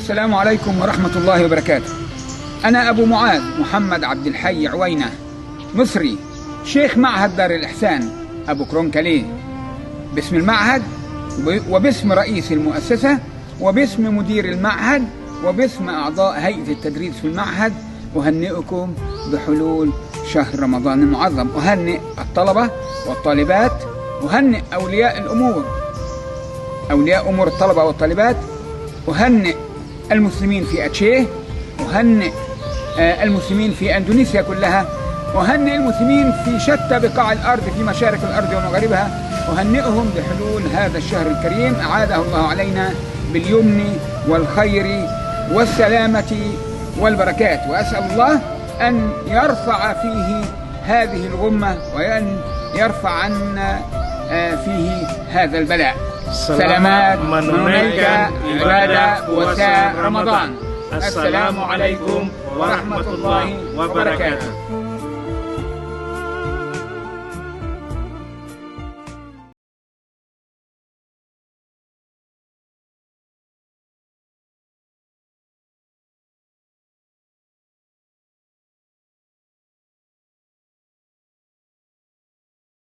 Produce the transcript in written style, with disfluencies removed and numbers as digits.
السلام عليكم ورحمة الله وبركاته. أنا أبو معاذ محمد عبد الحي عوينة، مصري، شيخ معهد دار الإحسان أبو كرونكاليه، باسم المعهد وباسم رئيس المؤسسة وباسم مدير المعهد وباسم أعضاء هيئة التدريس في المعهد. أهنئكم بحلول شهر رمضان المعظم. أهنئ الطلبة والطالبات، أهنئ أولياء الأمور، أولياء أمور الطلبة والطالبات، أهنئ المسلمين في أتشيه، أهنئ المسلمين في أندونيسيا كلها، أهنئ المسلمين في شتى بقاع الأرض، في مشارق الأرض ومغاربها، أهنئهم بحلول هذا الشهر الكريم أعاده الله علينا باليمن والخير والسلامة والبركات. وأسأل الله أن يرفع فيه هذه الغمة وأن يرفع عنا فيه هذا البلاء. Selamat menunaikan ibadah puasa Ramadan. Assalamualaikum warahmatullahi wabarakatuh.